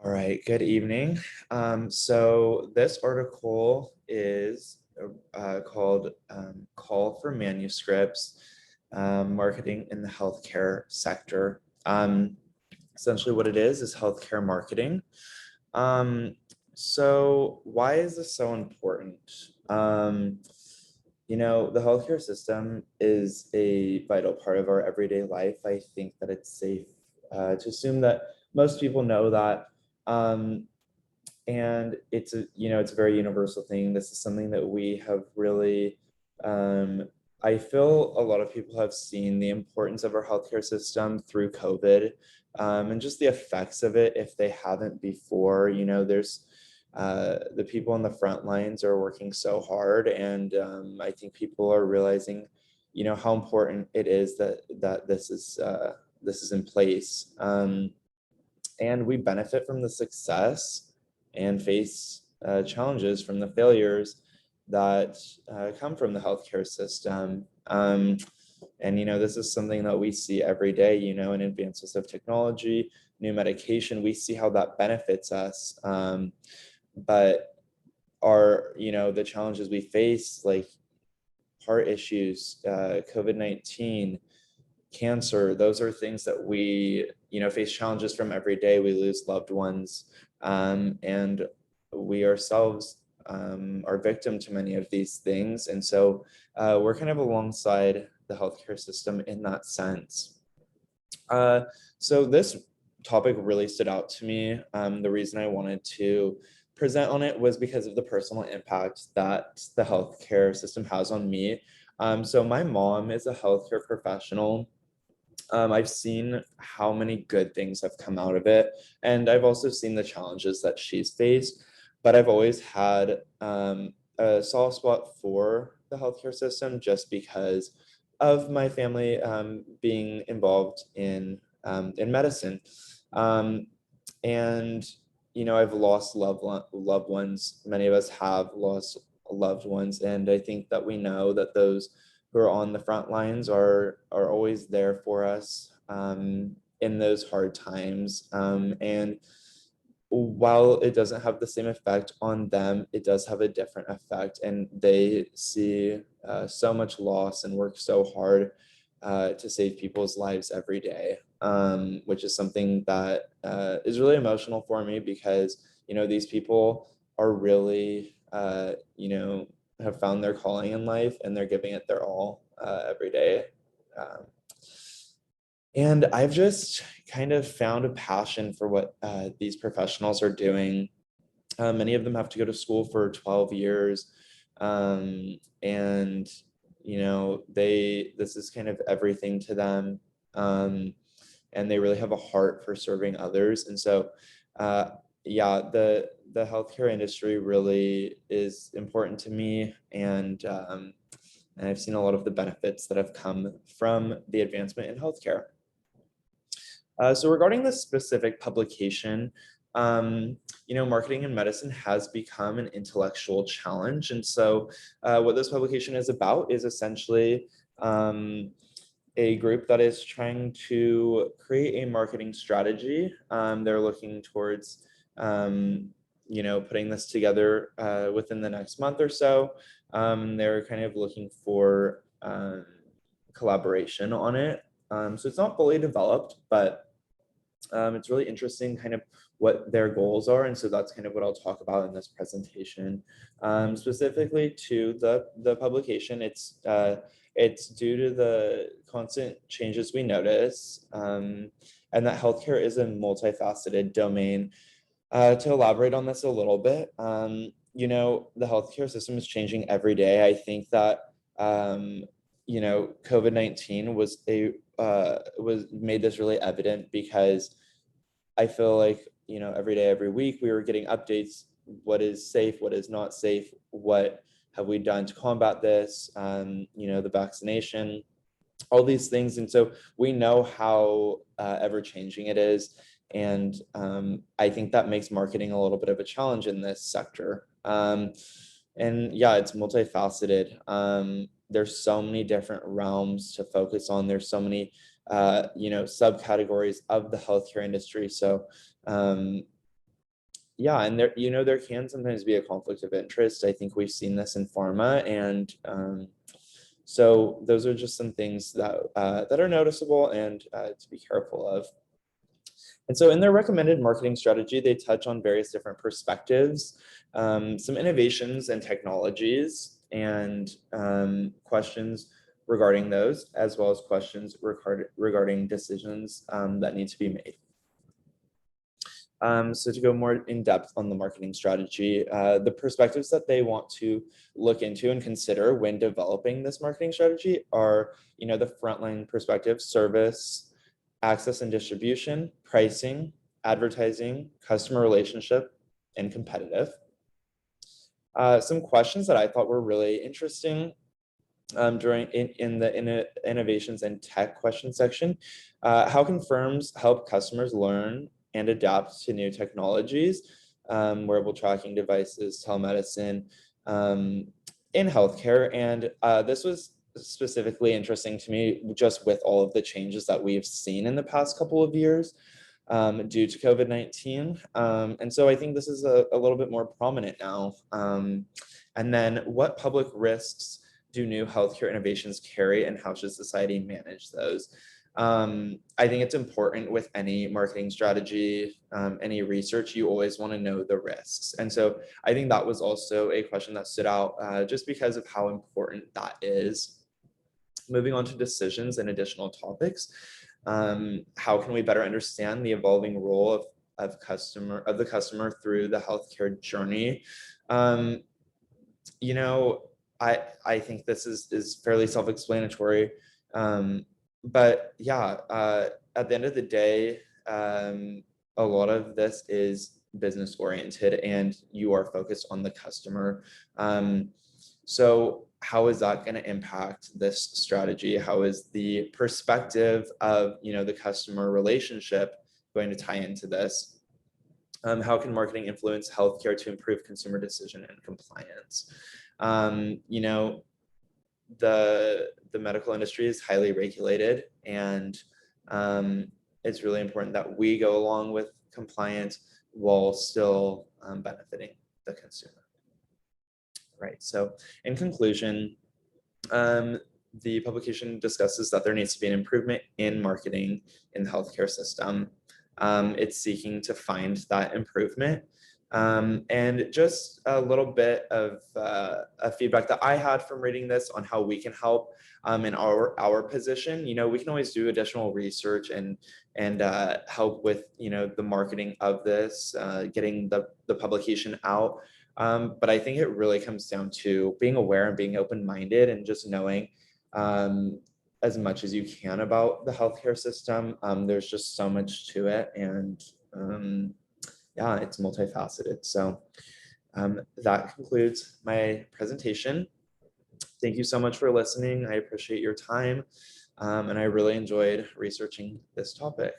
All right, good evening. So this article is called Call for Manuscripts, Marketing in the Healthcare Sector. Essentially what it is healthcare marketing. Um, so why is this so important? Um, the healthcare system is a vital part of our everyday life. I think that it's safe to assume that most people know that. Um, and it's a very universal thing. This is something that we have really I feel a lot of people have seen the importance of our healthcare system through COVID, and just the effects of it if they haven't before. There's the people on the front lines are working so hard, and I think people are realizing how important it is that this is in place. And we benefit from the success and face challenges from the failures that come from the healthcare system. And this is something that we see every day, in advances of technology, new medication, we see how that benefits us. But the challenges we face, like heart issues, COVID-19, cancer, those are things that we face challenges from every day. We lose loved ones, and we ourselves are victim to many of these things, and so we're kind of alongside the healthcare system in that sense. So this topic really stood out to me. The reason I wanted to present on it was because of the personal impact that the healthcare system has on me. So my mom is a healthcare professional. I've seen how many good things have come out of it, and I've also seen the challenges that she's faced. But I've always had a soft spot for the healthcare system just because of my family being involved in medicine, um, and I've lost loved ones. Many of us have lost loved ones, and I think that we know that those who are on the front lines are always there for us in those hard times. And while it doesn't have the same effect on them, it does have a different effect, and they see so much loss and work so hard to save people's lives every day, which is something that is really emotional for me because these people are really have found their calling in life, and they're giving it their all every day. Um, and I've just kind of found a passion for what these professionals are doing. Many of them have to go to school for 12 years. And, this is kind of everything to them. And they really have a heart for serving others. And so, yeah, the healthcare industry really is important to me. And I've seen a lot of the benefits that have come from the advancement in healthcare. So regarding this specific publication, marketing in medicine has become an intellectual challenge. And so what this publication is about is essentially a group that is trying to create a marketing strategy. They're looking towards, putting this together within the next month or so. They're kind of looking for collaboration on it. So it's not fully developed, but it's really interesting kind of what their goals are. And so that's kind of what I'll talk about in this presentation. Specifically to the publication, it's due to the constant changes we notice, and that healthcare is a multifaceted domain. To elaborate on this a little bit, the healthcare system is changing every day. I think that COVID-19 was made this really evident because I feel like every day, every week, we were getting updates. What is safe? What is not safe? What have we done to combat this? The vaccination, all these things, and so we know how ever changing it is. And I think that makes marketing a little bit of a challenge in this sector. And yeah, it's multifaceted. There's so many different realms to focus on. There's so many subcategories of the healthcare industry. So yeah, and there, there can sometimes be a conflict of interest. I think we've seen this in pharma, and so those are just some things that are noticeable and to be careful of. And so in their recommended marketing strategy, they touch on various different perspectives, some innovations and technologies, and questions regarding those, as well as questions regarding decisions that need to be made. So to go more in depth on the marketing strategy, the perspectives that they want to look into and consider when developing this marketing strategy are, the frontline perspective: service, access and distribution, pricing, advertising, customer relationship, and competitive. Some questions that I thought were really interesting during in the innovations and tech question section. How can firms help customers learn and adapt to new technologies, wearable tracking devices, telemedicine, in healthcare? And this was specifically interesting to me just with all of the changes that we've seen in the past couple of years due to COVID-19. And so I think this is a little bit more prominent now. And then what public risks do new healthcare innovations carry, and how should society manage those? I think it's important with any marketing strategy, any research, you always want to know the risks. And so I think that was also a question that stood out just because of how important that is. Moving on to decisions and additional topics. How can we better understand the evolving role of the customer through the healthcare journey? I think this is fairly self-explanatory. But yeah, at the end of the day, a lot of this is business oriented and you are focused on the customer. So how is that going to impact this strategy? How is the perspective of, the customer relationship going to tie into this? How can marketing influence healthcare to improve consumer decision and compliance? The medical industry is highly regulated, and it's really important that we go along with compliance while still benefiting the consumer. Right. So in conclusion, the publication discusses that there needs to be an improvement in marketing in the healthcare system. It's seeking to find that improvement. And just a little bit of a feedback that I had from reading this on how we can help in our position. We can always do additional research and help with the marketing of this, getting the publication out. But I think it really comes down to being aware and being open-minded and just knowing as much as you can about the healthcare system. There's just so much to it, and yeah, it's multifaceted. So that concludes my presentation. Thank you so much for listening. I appreciate your time, and I really enjoyed researching this topic.